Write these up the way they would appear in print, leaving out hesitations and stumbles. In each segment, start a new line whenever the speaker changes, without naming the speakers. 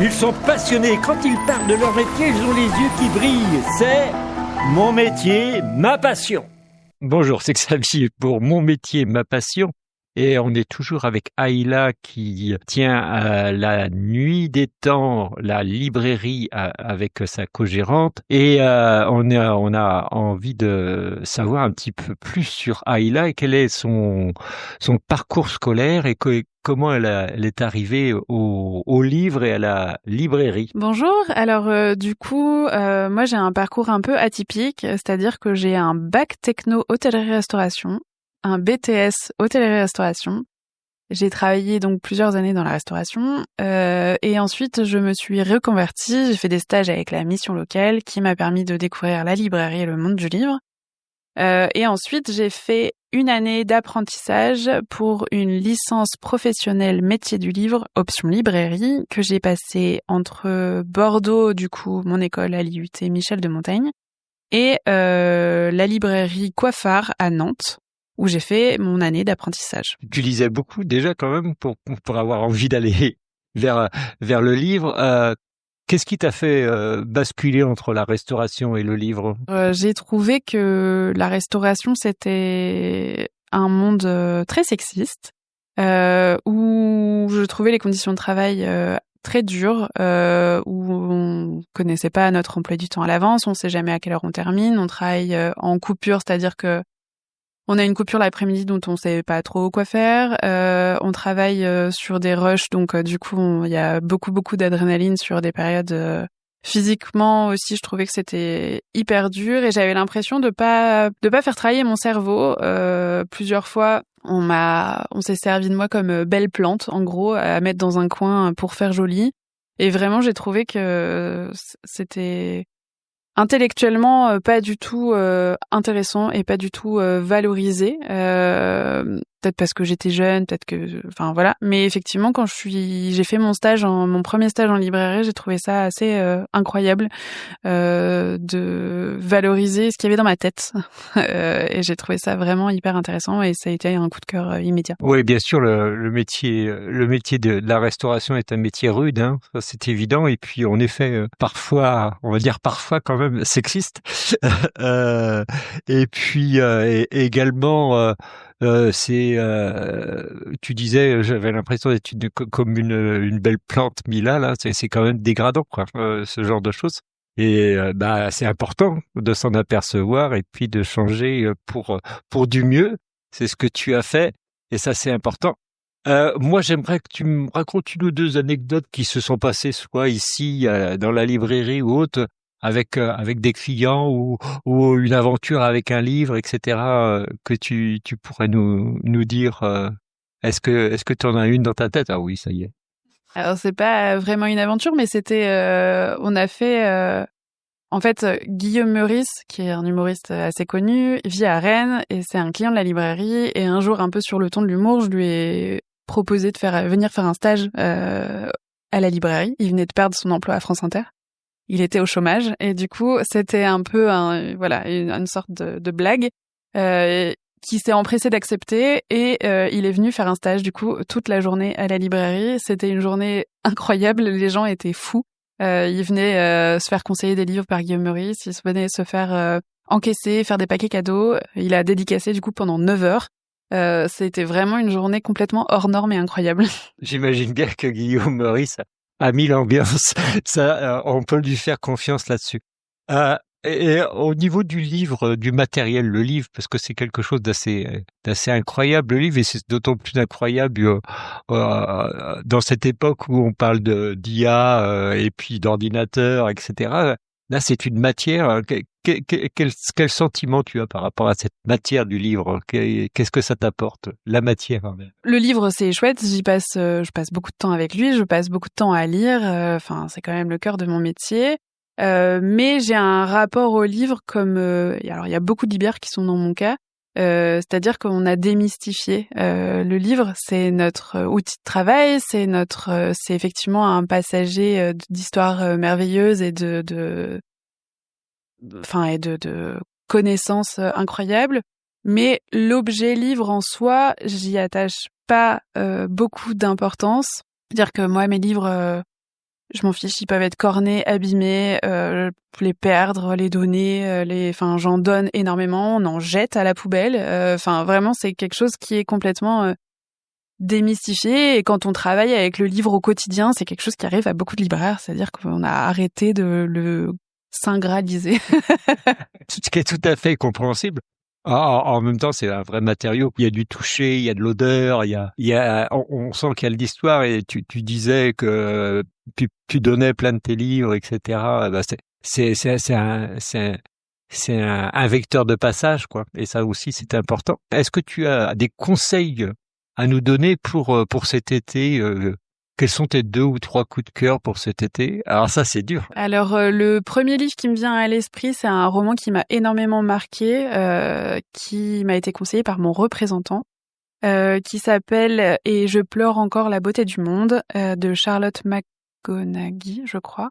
Ils sont passionnés. Quand ils parlent de leur métier, ils ont les yeux qui brillent. C'est mon métier, ma passion.
Bonjour, c'est Xavier pour Mon métier, ma passion. Et on est toujours avec Aïla qui tient à la Nuit des Temps, la librairie avec sa co-gérante. Et on a envie de savoir un petit peu plus sur Aïla et quel est son parcours scolaire et comment elle est arrivée au livre et à la librairie.
Bonjour, alors moi j'ai un parcours un peu atypique, c'est-à-dire que j'ai un bac techno hôtellerie-restauration, un BTS hôtellerie-restauration. J'ai travaillé donc plusieurs années dans la restauration et ensuite je me suis reconvertie, j'ai fait des stages avec la mission locale qui m'a permis de découvrir la librairie et le monde du livre. Et ensuite j'ai fait une année d'apprentissage pour une licence professionnelle métier du livre, option librairie, que j'ai passée entre Bordeaux, du coup, mon école à l'IUT Michel de Montaigne, et la librairie Coiffard à Nantes, où j'ai fait mon année d'apprentissage.
Tu lisais beaucoup déjà quand même pour avoir envie d'aller vers le livre. Qu'est-ce qui t'a fait basculer entre la restauration et le livre ?
J'ai trouvé que la restauration, c'était un monde très sexiste, où je trouvais les conditions de travail très dures, où on connaissait pas notre emploi du temps à l'avance, on sait jamais à quelle heure on termine, on travaille en coupure, c'est-à-dire que on a une coupure l'après-midi dont on sait pas trop quoi faire. On travaille sur des rushs, donc du coup, il y a beaucoup d'adrénaline sur des périodes. Physiquement aussi, je trouvais que c'était hyper dur et j'avais l'impression de pas faire travailler mon cerveau. Plusieurs fois, on s'est servi de moi comme belle plante, en gros, à mettre dans un coin pour faire joli. Et vraiment, j'ai trouvé que c'était intellectuellement pas du tout intéressant et pas du tout valorisé, peut-être parce que j'étais jeune, peut-être que enfin voilà, mais effectivement quand j'ai fait mon premier stage en librairie, j'ai trouvé ça assez incroyable de valoriser ce qu'il y avait dans ma tête et j'ai trouvé ça vraiment hyper intéressant et ça a été un coup de cœur immédiat.
Oui, bien sûr, le métier de la restauration est un métier rude, hein, ça c'est évident. Et puis en effet, parfois, on va dire parfois quand même sexiste. Et puis également, tu disais, j'avais l'impression d'être comme une belle plante Mila là. C'est quand même dégradant, quoi, ce genre de choses. Et c'est important de s'en apercevoir et puis de changer pour du mieux. C'est ce que tu as fait. Et ça, c'est important. Moi, j'aimerais que tu me racontes une ou deux anecdotes qui se sont passées, soit ici, dans la librairie ou autre, avec des clients ou une aventure avec un livre, etc., que tu pourrais nous dire. Est-ce que tu en as une dans ta tête? Ah oui, ça y est.
Alors c'est pas vraiment une aventure, mais c'était on a fait en fait, Guillaume Meurice, qui est un humoriste assez connu, vit à Rennes et c'est un client de la librairie. Et un jour, un peu sur le ton de l'humour, je lui ai proposé de venir faire un stage à la librairie. Il venait de perdre son emploi à France Inter. Il était au chômage et du coup, c'était un peu une sorte de blague qui s'est empressé d'accepter et il est venu faire un stage du coup toute la journée à la librairie. C'était une journée incroyable, les gens étaient fous. Il venait se faire conseiller des livres par Guillaume Meurice, il venait se faire encaisser, faire des paquets cadeaux. Il a dédicacé du coup pendant 9 heures. C'était vraiment une journée complètement hors norme et incroyable.
J'imagine bien que Guillaume Meurice a mis l'ambiance. Ça, on peut lui faire confiance là-dessus. Et au niveau du livre, du matériel, le livre, parce que c'est quelque chose d'assez incroyable, le livre, et c'est d'autant plus incroyable dans cette époque où on parle d'IA et puis d'ordinateur, etc. Là, c'est une matière. Quel sentiment tu as par rapport à cette matière du livre? Qu'est-ce que ça t'apporte, la matière?
Le livre, c'est chouette. Je passe beaucoup de temps avec lui. Je passe beaucoup de temps à lire. Enfin, c'est quand même le cœur de mon métier. Mais j'ai un rapport au livre comme alors il y a beaucoup de libraires qui sont dans mon cas. C'est-à-dire qu'on a démystifié le livre, c'est notre outil de travail, c'est effectivement un passager d'histoires merveilleuses et de connaissances incroyables. Mais l'objet livre en soi, j'y attache pas beaucoup d'importance. C'est-à-dire que moi, mes livres, Je m'en fiche, ils peuvent être cornés, abîmés, les perdre, les donner, enfin, j'en donne énormément, on en jette à la poubelle. Enfin, vraiment, c'est quelque chose qui est complètement démystifié. Et quand on travaille avec le livre au quotidien, c'est quelque chose qui arrive à beaucoup de libraires, c'est-à-dire qu'on a arrêté de le singraliser.
Ce qui est tout à fait compréhensible. En même temps, c'est un vrai matériau. Il y a du toucher, il y a de l'odeur, on sent qu'il y a de l'histoire. Et tu disais que tu donnais plein de tes livres, etc. Bah, c'est un vecteur de passage, quoi. Et ça aussi, c'est important. Est-ce que tu as des conseils à nous donner pour cet été? Quels sont tes 2 ou 3 coups de cœur pour cet été? Alors ça, c'est dur.
Alors, le premier livre qui me vient à l'esprit, c'est un roman qui m'a énormément marqué, qui m'a été conseillé par mon représentant, qui s'appelle « Et je pleure encore la beauté du monde » de Charlotte McGonaghy, je crois,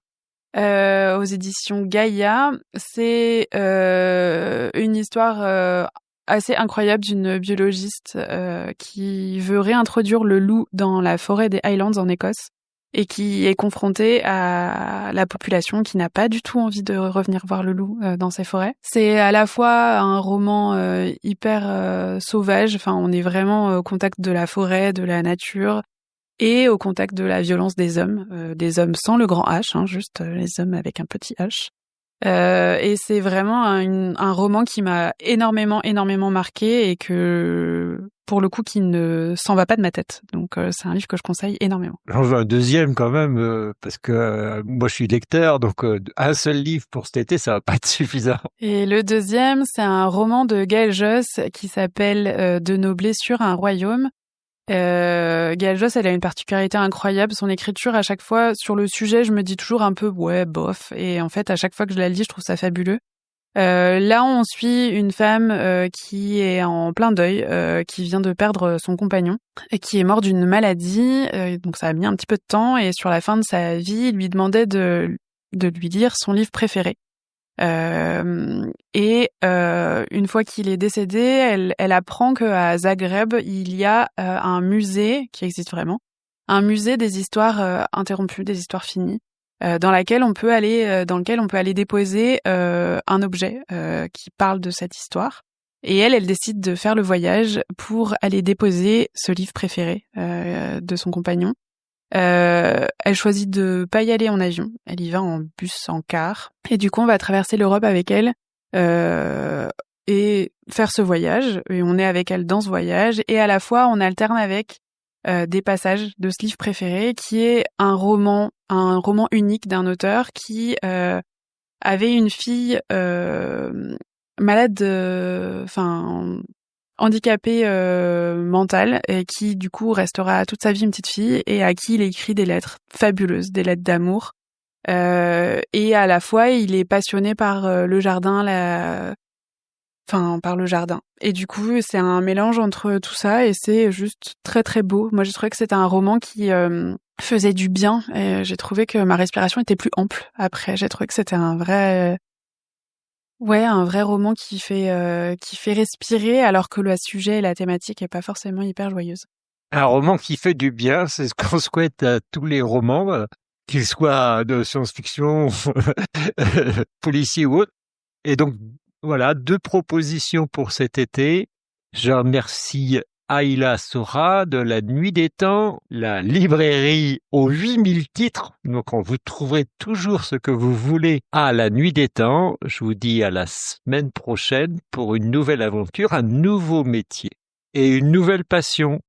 aux éditions Gaïa. C'est une histoire assez incroyable d'une biologiste qui veut réintroduire le loup dans la forêt des Highlands en Écosse et qui est confrontée à la population qui n'a pas du tout envie de revenir voir le loup dans ces forêts. C'est à la fois un roman hyper sauvage, enfin on est vraiment au contact de la forêt, de la nature, et au contact de la violence des hommes sans le grand H, hein, juste les hommes avec un petit H. Et c'est vraiment un roman qui m'a énormément marqué et que, pour le coup, qui ne s'en va pas de ma tête. Donc, c'est un livre que je conseille énormément.
J'en veux un deuxième quand même, parce que moi je suis lecteur, donc un seul livre pour cet été, ça va pas être suffisant.
Et le deuxième, c'est un roman de Gaël Josse qui s'appelle « De nos blessures, un royaume ». Gaël Josse, elle a une particularité incroyable. Son écriture, à chaque fois, sur le sujet, je me dis toujours un peu, ouais, bof. Et en fait, à chaque fois que je la lis, je trouve ça fabuleux. Là, on suit une femme qui est en plein deuil, qui vient de perdre son compagnon et qui est mort d'une maladie. Donc, ça a mis un petit peu de temps. Et sur la fin de sa vie, il lui demandait de lui lire son livre préféré. Une fois qu'il est décédé, elle apprend qu'à Zagreb, il y a un musée qui existe vraiment, un musée des histoires interrompues, des histoires finies, dans lequel on peut aller déposer un objet qui parle de cette histoire. Et elle décide de faire le voyage pour aller déposer ce livre préféré de son compagnon. Elle choisit de pas y aller en avion, elle y va en bus, en car. Et du coup, on va traverser l'Europe avec elle et faire ce voyage. Et on est avec elle dans ce voyage. Et à la fois, on alterne avec des passages de ce livre préféré, qui est un roman unique d'un auteur qui avait une fille malade, handicapée mentale, et qui du coup restera toute sa vie une petite fille, et à qui il écrit des lettres fabuleuses, des lettres d'amour. Et à la fois, il est passionné par le jardin, par le jardin. Et du coup, c'est un mélange entre tout ça, et c'est juste très très beau. Moi, j'ai trouvé que c'était un roman qui faisait du bien, et j'ai trouvé que ma respiration était plus ample après. J'ai trouvé que c'était un vrai roman qui fait respirer, alors que le sujet et la thématique est pas forcément hyper joyeuse.
Un roman qui fait du bien, c'est ce qu'on souhaite à tous les romans, qu'ils soient de science-fiction, policiers ou autres. Et donc, voilà, 2 propositions pour cet été. Je remercie Ayla Sora de La Nuit des Temps, la librairie aux 8000 titres. Donc, vous trouverez toujours ce que vous voulez à La Nuit des Temps. Je vous dis à la semaine prochaine pour une nouvelle aventure, un nouveau métier et une nouvelle passion.